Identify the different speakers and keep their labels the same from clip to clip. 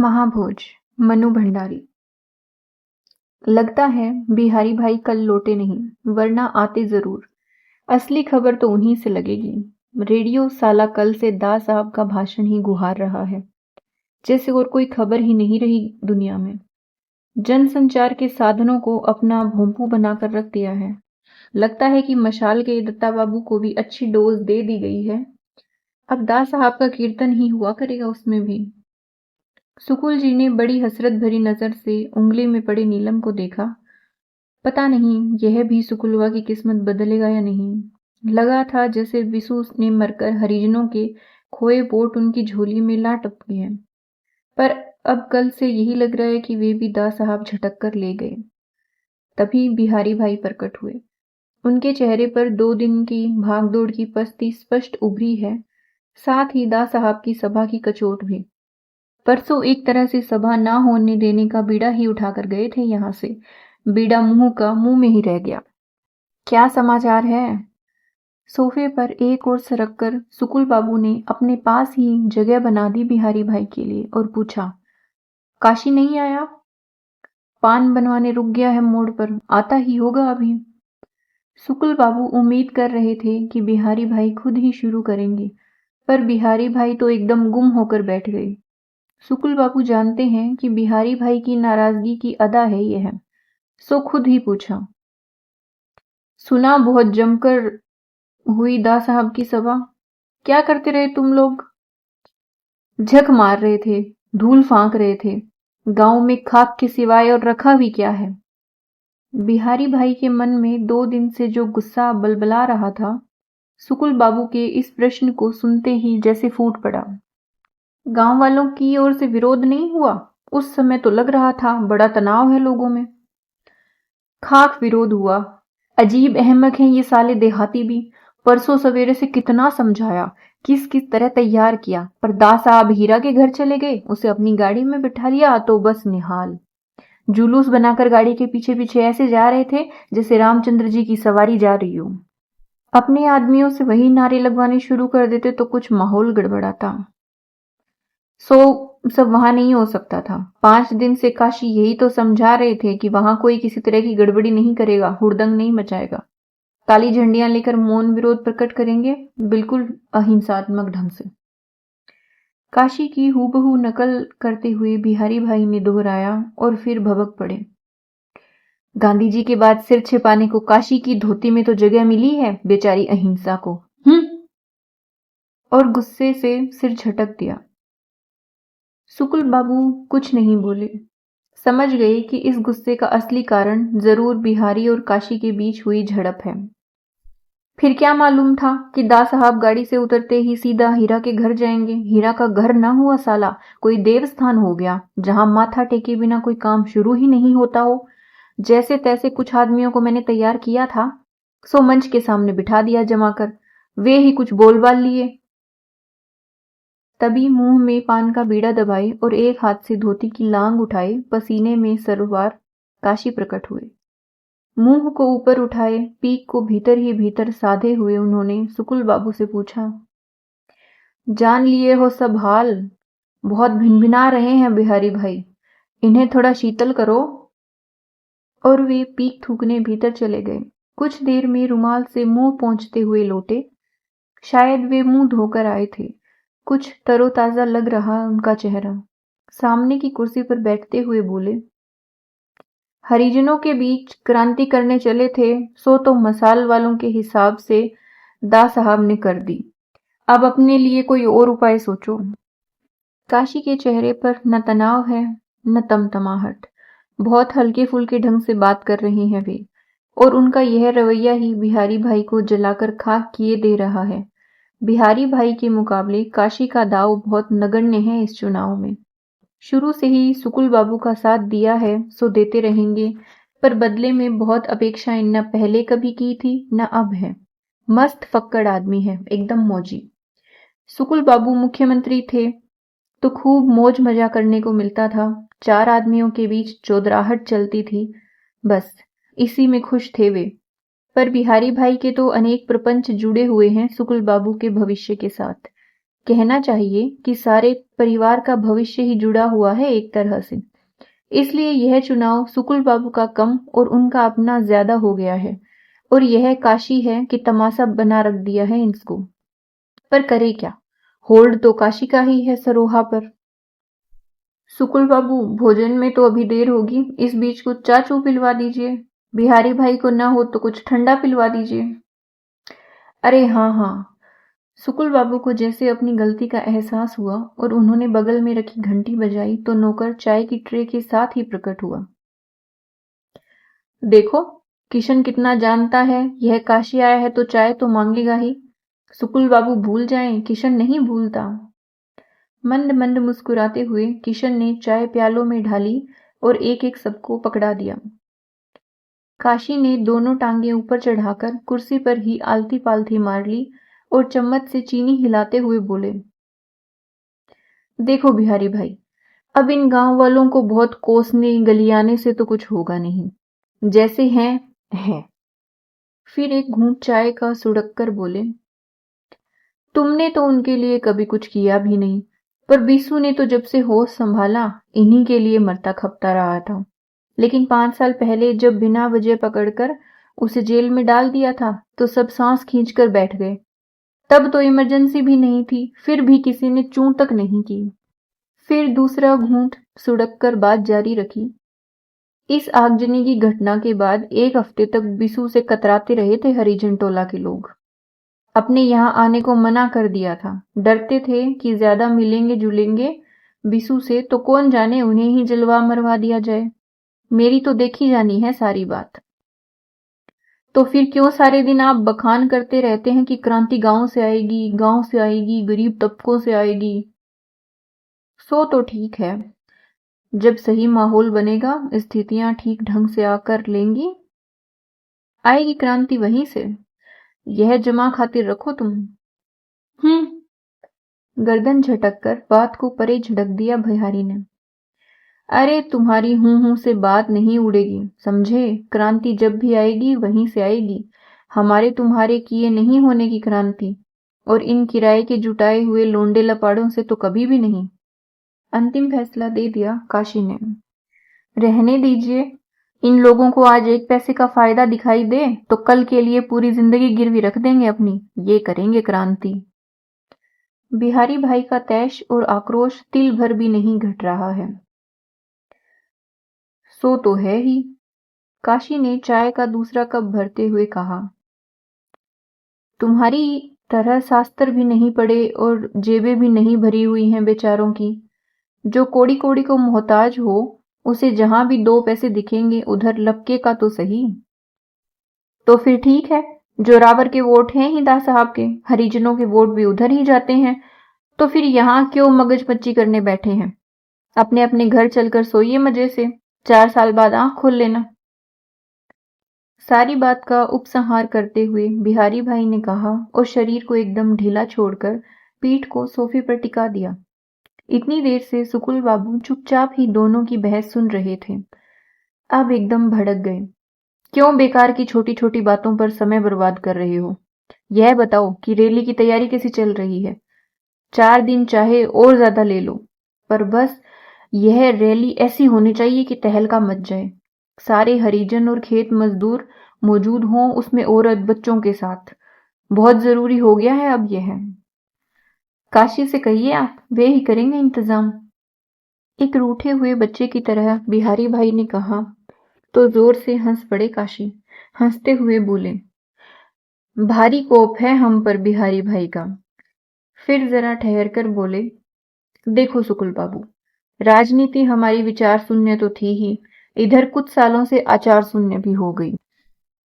Speaker 1: महाभोज। मनु भंडारी। लगता है बिहारी भाई कल लौटे नहीं, वरना आते जरूर। असली खबर तो उन्हीं से लगेगी। रेडियो साला कल से दा साहब का भाषण ही गुहार रहा है, जैसे और कोई खबर ही नहीं रही दुनिया में। जनसंचार के साधनों को अपना भोंपू बनाकर रख दिया है। लगता है कि मशाल के दत्ता बाबू को भी अच्छी डोज दे दी गई है। अब दा साहब का कीर्तन ही हुआ करेगा उसमें भी। सुकुल जी ने बड़ी हसरत भरी नजर से उंगली में पड़े नीलम को देखा। पता नहीं यह भी सुकुलवा की किस्मत बदलेगा या नहीं। लगा था जैसे विशु ने मरकर हरिजनों के खोए वोट उनकी झोली में ला टपके हैं, पर अब कल से यही लग रहा है कि वे भी दा साहब झटक कर ले गए। तभी बिहारी भाई प्रकट हुए। उनके चेहरे पर 2 दिन की भागदौड़ की पस्ती स्पष्ट उभरी है, साथ ही दा साहब की सभा की कचोट भी। परसों एक तरह से सभा ना होने देने का बीड़ा ही उठाकर गए थे यहां से। बीड़ा मुंह का मुंह में ही रह गया। क्या समाचार है? सोफे पर एक और सरक कर सुकुल बाबू ने अपने पास ही जगह बना दी बिहारी भाई के लिए और पूछा, काशी नहीं आया? पान बनवाने रुक गया है मोड़ पर, आता ही होगा अभी। सुकुल बाबू उम्मीद कर रहे थे कि बिहारी भाई खुद ही शुरू करेंगे, पर बिहारी भाई तो एकदम गुम होकर बैठ गए। सुकुल बाबू जानते हैं कि बिहारी भाई की नाराजगी की अदा है यह, सो खुद ही पूछा, सुना बहुत जमकर हुई दा साहब की सभा, क्या करते रहे तुम लोग? झक मार रहे थे, धूल फांक रहे थे। गांव में खाक के सिवाय और रखा भी क्या है? बिहारी भाई के मन में 2 दिन से जो गुस्सा बलबला रहा था, सुकुल बाबू के इस प्रश्न को सुनते ही जैसे फूट पड़ा। गांव वालों की ओर से विरोध नहीं हुआ? उस समय तो लग रहा था बड़ा तनाव है लोगों में। खाक विरोध हुआ। अजीब अहमक हैं ये साले देहाती भी। परसों सवेरे से कितना समझाया, किस किस तरह तैयार किया, पर दा साहब हीरा के घर चले गए। उसे अपनी गाड़ी में बिठा लिया तो बस निहाल। जुलूस बनाकर गाड़ी के पीछे पीछे ऐसे जा रहे थे जैसे रामचंद्र जी की सवारी जा रही हो। अपने आदमियों से वही नारे लगवाने शुरू कर देते तो कुछ माहौल गड़बड़ाता। सो सब वहां नहीं हो सकता था। 5 दिन से काशी यही तो समझा रहे थे कि वहां कोई किसी तरह की गड़बड़ी नहीं करेगा, हुड़दंग नहीं मचाएगा, काली झंडियां लेकर मौन विरोध प्रकट करेंगे, बिल्कुल अहिंसात्मक ढंग से। काशी की हूबहू नकल करते हुए बिहारी भाई ने दोहराया और फिर भभक पड़े, गांधी जी के बाद सिर छिपाने को काशी की धोती में तो जगह मिली है बेचारी अहिंसा को। और गुस्से से सिर झटक दिया। सुकुल बाबू कुछ नहीं बोले। समझ गए कि इस गुस्से का असली कारण जरूर बिहारी और काशी के बीच हुई झड़प है। फिर क्या मालूम था कि दा साहब गाड़ी से उतरते ही सीधा हीरा के घर जाएंगे। हीरा का घर ना हुआ साला, कोई देवस्थान हो गया जहां माथा टेके बिना कोई काम शुरू ही नहीं होता हो। जैसे तैसे कुछ आदमियों को मैंने तैयार किया था, सो मंच के सामने बिठा दिया जमाकर। वे ही कुछ बोल-बाल लिए। तभी मुंह में पान का बीड़ा दबाए और एक हाथ से धोती की लांग उठाए पसीने में सरवार काशी प्रकट हुए। मुंह को ऊपर उठाए पीक को भीतर ही भीतर साधे हुए उन्होंने सुकुल बाबू से पूछा, जान लिए हो सब हाल? बहुत भिनभिना रहे हैं बिहारी भाई, इन्हें थोड़ा शीतल करो। और वे पीक थूकने भीतर चले गए। कुछ देर में रुमाल से मुंह पोंछते हुए लौटे। शायद वे मुंह धोकर आए थे। कुछ तरोताजा लग रहा उनका चेहरा। सामने की कुर्सी पर बैठते हुए बोले, हरिजनों के बीच क्रांति करने चले थे, सो तो मसाल वालों के हिसाब से दा साहब ने कर दी। अब अपने लिए कोई और उपाय सोचो। काशी के चेहरे पर न तनाव है न तमतमाहट। बहुत हल्के फुल्के ढंग से बात कर रहे हैं वे, और उनका यह रवैया ही बिहारी भाई को जलाकर खाक किए दे रहा है। बिहारी भाई के मुकाबले काशी का दाव बहुत नगण्य है इस चुनाव में। शुरू से ही सुकुल बाबू का साथ दिया है, सो देते रहेंगे, पर बदले में बहुत अपेक्षाएं न पहले कभी की थी न अब है। मस्त फक्कड़ आदमी है, एकदम मौजी। सुकुल बाबू मुख्यमंत्री थे तो खूब मौज मजा करने को मिलता था। 4 आदमियों के बीच चौधराहट चलती थी, बस इसी में खुश थे वे। पर बिहारी भाई के तो अनेक प्रपंच जुड़े हुए हैं सुकुल बाबू के भविष्य के साथ। कहना चाहिए कि सारे परिवार का भविष्य ही जुड़ा हुआ है एक तरह से। इसलिए यह चुनाव सुकुल बाबू का कम और उनका अपना ज्यादा हो गया है, और यह काशी है कि तमाशा बना रख दिया है इसको। पर करे क्या, होल्ड तो काशी का ही है सरोहा पर। सुकुल बाबू, भोजन में तो अभी देर होगी, इस बीच कुछ चा चू पिलवा दीजिए। बिहारी भाई को ना हो तो कुछ ठंडा पिलवा दीजिए। अरे हाँ हाँ। सुकुल बाबू को जैसे अपनी गलती का एहसास हुआ और उन्होंने बगल में रखी घंटी बजाई तो नौकर चाय की ट्रे के साथ ही प्रकट हुआ। देखो, किशन कितना जानता है, यह काशी आया है तो चाय तो मांगेगा ही। सुकुल बाबू भूल जाएं, किशन नहीं भूलता। मंद मंद मुस्कुराते हुए किशन ने चाय प्यालों में ढाली और एक एक सबको पकड़ा दिया। काशी ने दोनों टांगे ऊपर चढ़ाकर कुर्सी पर ही आलती पालती मार ली और चम्मच से चीनी हिलाते हुए बोले, देखो बिहारी भाई, अब इन गांव वालों को बहुत कोसने गलियाने से तो कुछ होगा नहीं, जैसे हैं। फिर एक घूंट चाय का सुड़क कर बोले, तुमने तो उनके लिए कभी कुछ किया भी नहीं, पर बीसू ने तो जब से होश संभाला इन्हीं के लिए मरता खपता रहा था। लेकिन 5 साल पहले जब बिना वजह पकड़कर उसे जेल में डाल दिया था तो सब सांस खींचकर बैठ गए। तब तो इमरजेंसी भी नहीं थी, फिर भी किसी ने चूं तक नहीं की। फिर दूसरा घूंट सुड़क कर बात जारी रखी। इस आगजनी की घटना के बाद 1 हफ्ते तक बिसू से कतराते रहे थे हरिजन टोला के लोग। अपने यहाँ आने को मना कर दिया था, डरते थे कि ज्यादा मिलेंगे जुलेंगे बिसू से तो कौन जाने उन्हें ही जलवा मरवा दिया जाए। मेरी तो देखी जानी है सारी बात। तो फिर क्यों सारे दिन आप बखान करते रहते हैं कि क्रांति गांव से आएगी, गांव से आएगी, गरीब तबकों से आएगी। सो तो ठीक है, जब सही माहौल बनेगा, स्थितियां ठीक ढंग से आकर लेंगी, आएगी क्रांति वहीं से। यह जमा खातिर रखो तुम। गर्दन झटक कर बात को परे झटक दिया भैहारी ने। अरे तुम्हारी हूं से बात नहीं उड़ेगी, समझे। क्रांति जब भी आएगी वहीं से आएगी, हमारे तुम्हारे किए नहीं होने की क्रांति, और इन किराए के जुटाए हुए लोंडे लपाड़ों से तो कभी भी नहीं। अंतिम फैसला दे दिया काशी ने। रहने दीजिए, इन लोगों को आज 1 पैसे का फायदा दिखाई दे तो कल के लिए पूरी जिंदगी गिरवी रख देंगे अपनी, ये करेंगे क्रांति। बिहारी भाई का तैश और आक्रोश तिल भर भी नहीं घट रहा है। सो तो है ही, काशी ने चाय का दूसरा कप भरते हुए कहा। तुम्हारी तरह शास्त्र भी नहीं पढ़े और जेबें भी नहीं भरी हुई हैं बेचारों की। जो कोड़ी कोड़ी को मोहताज हो उसे जहां भी 2 पैसे दिखेंगे उधर लपके का तो सही। तो फिर ठीक है, जोरावर के वोट हैं ही दास साहब के, हरिजनों के वोट भी उधर ही जाते हैं, तो फिर यहां क्यों मगजमच्छी करने बैठे हैं। अपने अपने घर चलकर सोइए मजे से, 4 साल बाद आंख खोल लेना। सारी बात का उपसंहार करते हुए बिहारी भाई ने कहा और शरीर को एकदम ढीला छोड़कर पीठ को सोफे पर टिका दिया। इतनी देर से सुकुल बाबू चुपचाप ही दोनों की बहस सुन रहे थे, अब एकदम भड़क गए। क्यों बेकार की छोटी छोटी बातों पर समय बर्बाद कर रहे हो। यह बताओ कि रैली की तैयारी कैसी चल रही है। 4 दिन चाहे और ज्यादा ले लो, पर बस यह रैली ऐसी होनी चाहिए कि तहलका मच जाए। सारे हरिजन और खेत मजदूर मौजूद हों, उसमें औरत बच्चों के साथ। बहुत जरूरी हो गया है अब यह। काशी से कहिए आप, वे ही करेंगे इंतजाम। एक रूठे हुए बच्चे की तरह बिहारी भाई ने कहा तो जोर से हंस पड़े काशी। हंसते हुए बोले, भारी कोप है हम पर बिहारी भाई का। फिर जरा ठहर कर बोले, देखो सुकुल बाबू, राजनीति हमारी विचार शून्य तो थी ही, इधर कुछ सालों से आचार शून्य भी हो गई,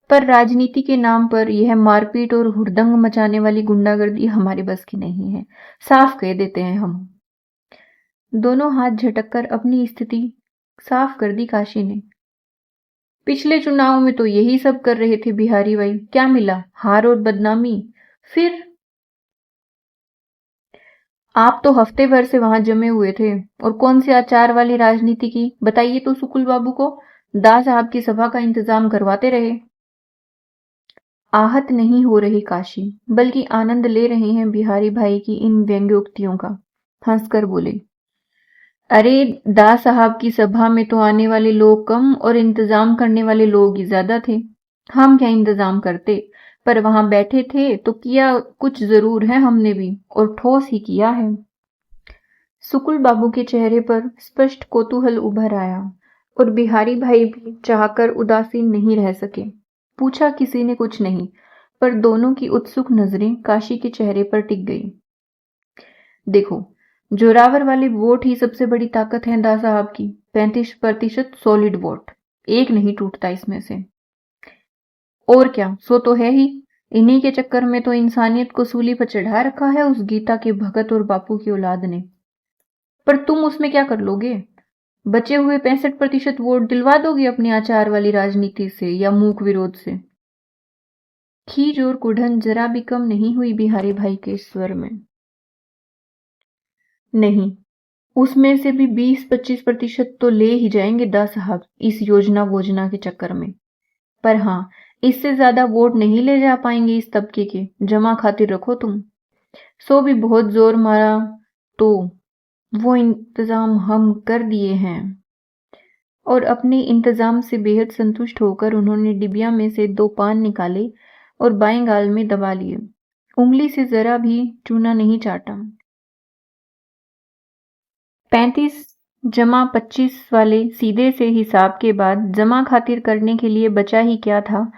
Speaker 1: पर राजनीति के नाम पर यह मारपीट और हुड़दंग मचाने वाली गुंडागर्दी हमारे बस की नहीं है, साफ कह देते हैं हम। दोनों हाथ झटककर अपनी स्थिति साफ कर दी काशी ने। पिछले चुनाव में तो यही सब कर रहे थे बिहारी भाई, क्या मिला, हार और बदनामी। फिर आप तो हफ्ते भर से वहां जमे हुए थे, और कौन सी आचार वाली राजनीति की, बताइए तो सुकुल बाबू को। दास साहब की सभा का इंतजाम करवाते रहे। आहत नहीं हो रही काशी, बल्कि आनंद ले रहे हैं बिहारी भाई की इन व्यंग्योक्तियों का। हंसकर बोले, अरे दास साहब की सभा में तो आने वाले लोग कम और इंतजाम करने वाले लोग ही ज्यादा थे। हम क्या इंतजाम करते, पर वहां बैठे थे तो किया कुछ जरूर है हमने भी, और ठोस ही किया है। सुकुल बाबू के चेहरे पर स्पष्ट कौतूहल उभर आया और बिहारी भाई भी चाहकर उदासीन नहीं रह सके। पूछा किसी ने कुछ नहीं, पर दोनों की उत्सुक नजरें काशी के चेहरे पर टिक गई। देखो, जोरावर वाले वोट ही सबसे बड़ी ताकत है दा साहब की। 35% सॉलिड वोट, एक नहीं टूटता इसमें से। और क्या, सो तो है ही। इन्हीं के चक्कर में तो इंसानियत को सूली पर चढ़ा रखा है उस गीता के भगत और बापू की औलाद ने। पर तुम उसमें क्या कर लोगे? बचे हुए 65% वोट दिलवा दोगे अपनी आचार वाली राजनीति से या मूक विरोध से? खीज और कुढ़न जरा भी कम नहीं हुई बिहारी भाई के स्वर में। नहीं, उसमें से भी 20-25% तो ले ही जाएंगे दा साहब इस योजना वोजना के चक्कर में। पर हाँ, इससे ज्यादा वोट नहीं ले जा पाएंगे इस तबके के, जमा खातिर रखो तुम। सो भी बहुत जोर मारा तो वो इंतजाम हम कर दिए हैं। और अपने इंतजाम से बेहद संतुष्ट होकर उन्होंने डिबिया में से 2 पान निकाले और बाएं गाल में दबा लिए। उंगली से जरा भी चूना नहीं चाटा। 35 जमा 25 वाले सीधे से हिसाब के बाद जमा खातिर करने के लिए बचा ही क्या था,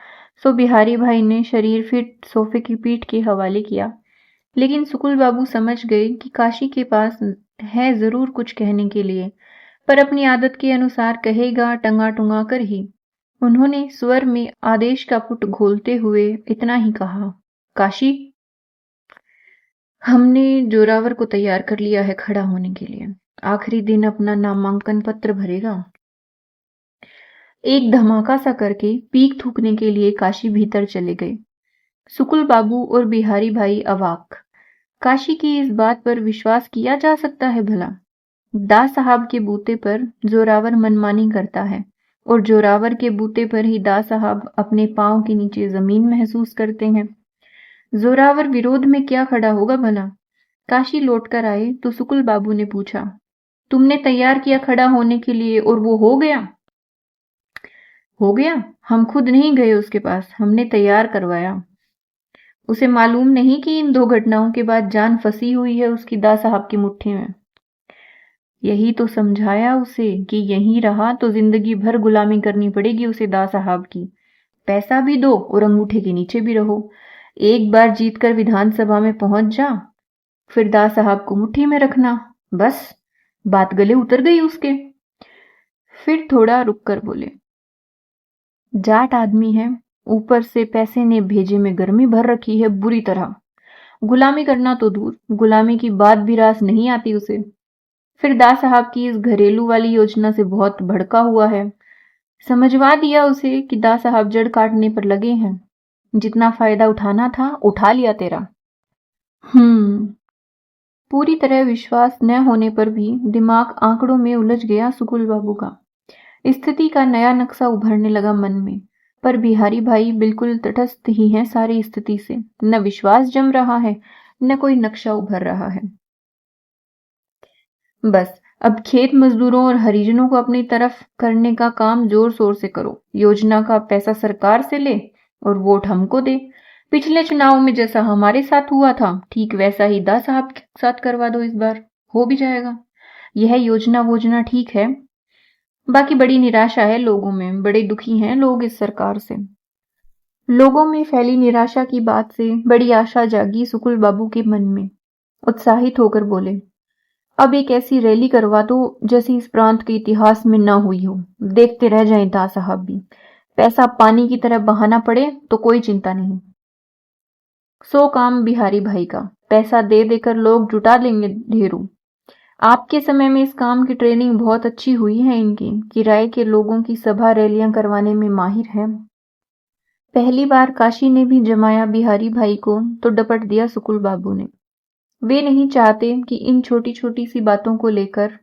Speaker 1: सो बिहारी भाई ने शरीर फिर सोफे की पीठ के हवाले किया। लेकिन सुकुल बाबू समझ गए कि काशी के पास है जरूर कुछ कहने के लिए, पर अपनी आदत के अनुसार कहेगा टंगा टुंगा कर ही। उन्होंने स्वर में आदेश का पुट घोलते हुए इतना ही कहा, काशी, हमने जोरावर को तैयार कर लिया है खड़ा होने के लिए। आखिरी दिन अपना नामांकन पत्र भरेगा। एक धमाका सा करके पीक थूकने के लिए काशी भीतर चले गए। सुकुल बाबू और बिहारी भाई अवाक। काशी की इस बात पर विश्वास किया जा सकता है भला? दा साहब के बूते पर जोरावर मनमानी करता है और जोरावर के बूते पर ही दा साहब अपने पांव के नीचे जमीन महसूस करते हैं। जोरावर विरोध में क्या खड़ा होगा भला? काशी लौटकर आए तो सुकुल बाबू ने पूछा, तुमने तैयार किया खड़ा होने के लिए और वो हो गया? हो गया? हम खुद नहीं गए उसके पास, हमने तैयार करवाया। उसे मालूम नहीं कि इन 2 घटनाओं के बाद जान फंसी हुई है उसकी दा साहब की मुट्ठी में। यही तो समझाया उसे कि यहीं रहा तो जिंदगी भर गुलामी करनी पड़ेगी उसे दा साहब की। पैसा भी दो और अंगूठे के नीचे भी रहो। एक बार जीतकर विधानसभा में पहुंच जा, फिर दा साहब को मुट्ठी में रखना। बस बात गले उतर गई उसके। फिर थोड़ा रुककर बोले, जाट आदमी है, ऊपर से पैसे ने भेजे में गर्मी भर रखी है बुरी तरह। गुलामी करना तो दूर, गुलामी की बात भी रास नहीं आती उसे। फिर दा साहब की इस घरेलू वाली योजना से बहुत भड़का हुआ है। समझवा दिया उसे कि दा साहब जड़ काटने पर लगे हैं। जितना फायदा उठाना था उठा लिया तेरा। पूरी तरह विश्वास न होने पर भी दिमाग आंकड़ों में उलझ गया सुकुल बाबू का। स्थिति का नया नक्शा उभरने लगा मन में, पर बिहारी भाई बिल्कुल तटस्थ ही हैं सारी स्थिति से। न विश्वास जम रहा है, न कोई नक्शा उभर रहा है। बस अब खेत मजदूरों और हरिजनों को अपनी तरफ करने का काम जोर शोर से करो। योजना का पैसा सरकार से ले और वोट हमको दे। पिछले चुनाव में जैसा हमारे साथ हुआ था, ठीक वैसा ही दा साहब के साथ करवा दो। इस बार हो भी जाएगा। यह योजना वोजना ठीक है, बाकी बड़ी निराशा है लोगों में, बड़े दुखी हैं लोग इस सरकार से। लोगों में फैली निराशा की बात से बड़ी आशा जागी सुकुल बाबू के मन में। उत्साहित होकर बोले, अब एक ऐसी रैली करवा दो जैसी इस प्रांत के इतिहास में ना हुई हो। देखते रह जाएं दा साहब भी। पैसा पानी की तरह बहाना पड़े तो कोई चिंता नहीं। सो काम बिहारी भाई का, पैसा दे देकर लोग जुटा लेंगे ढेरों। आपके समय में इस काम की ट्रेनिंग बहुत अच्छी हुई है इनकी। किराए के लोगों की सभा रैलियां करवाने में माहिर है। पहली बार काशी ने भी जमाया बिहारी भाई को तो डपट दिया सुकुल बाबू ने। वे नहीं चाहते कि इन छोटी छोटी सी बातों को लेकर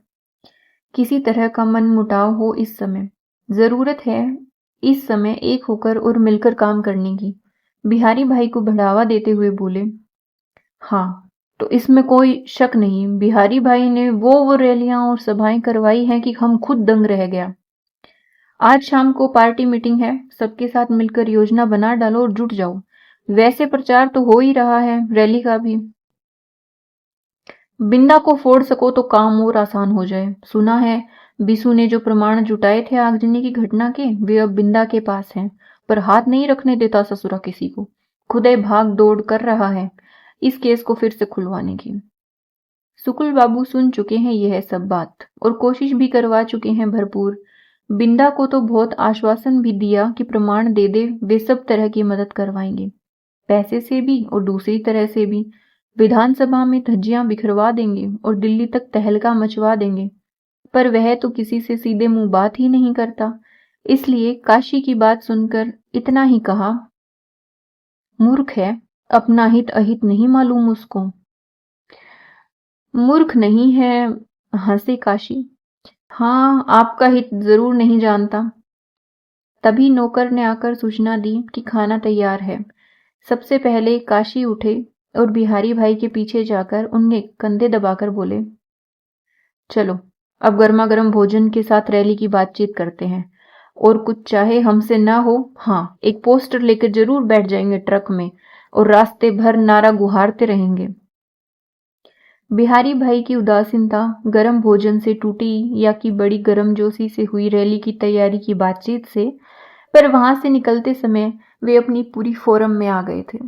Speaker 1: किसी तरह का मन मुटाव हो। इस समय जरूरत है इस समय एक होकर और मिलकर काम करने की। बिहारी भाई को बढ़ावा देते हुए बोले, हाँ, तो इसमें कोई शक नहीं, बिहारी भाई ने वो रैलियां और सभाएं करवाई हैं कि हम खुद दंग रह गया। आज शाम को पार्टी मीटिंग है, सबके साथ मिलकर योजना बना डालो और जुट जाओ। वैसे प्रचार तो हो ही रहा है, रैली का भी। बिंदा को फोड़ सको तो काम और आसान हो जाए। सुना है बिसु ने जो प्रमाण जुटाए थे आगजनी की घटना के, वे अब बिंदा के पास हैं, पर हाथ नहीं रखने देता ससुरा किसी को। खुदे भाग दौड़ कर रहा है इस केस को फिर से खुलवाने की। सुकुल बाबू सुन चुके हैं यह सब बात और कोशिश भी करवा चुके हैं भरपूर। बिंदा को तो बहुत आश्वासन भी दिया कि प्रमाण दे दे, वे सब तरह की मदद करवाएंगे, पैसे से भी और दूसरी तरह से भी। विधानसभा में धज्जियां बिखरवा देंगे और दिल्ली तक तहलका मचवा देंगे, पर वह तो किसी से सीधे मुंह बात ही नहीं करता। इसलिए काशी की बात सुनकर इतना ही कहा, मूर्ख है, अपना हित अहित नहीं मालूम उसको। मूर्ख नहीं है, हंसे काशी। हाँ, आपका हित जरूर नहीं जानता। तभी नौकर ने आकर सूचना दी कि खाना तैयार है। सबसे पहले काशी उठे और बिहारी भाई के पीछे जाकर उनके कंधे दबाकर बोले, चलो अब गर्मा गर्म भोजन के साथ रैली की बातचीत करते हैं, और कुछ चाहे हमसे ना हो, हाँ, एक पोस्टर लेकर जरूर बैठ जाएंगे ट्रक में और रास्ते भर नारा गुहारते रहेंगे। बिहारी भाई की उदासीनता गरम भोजन से टूटी या कि बड़ी गर्मजोशी से हुई रैली की तैयारी की बातचीत से, पर वहां से निकलते समय वे अपनी पूरी फोरम में आ गए थे।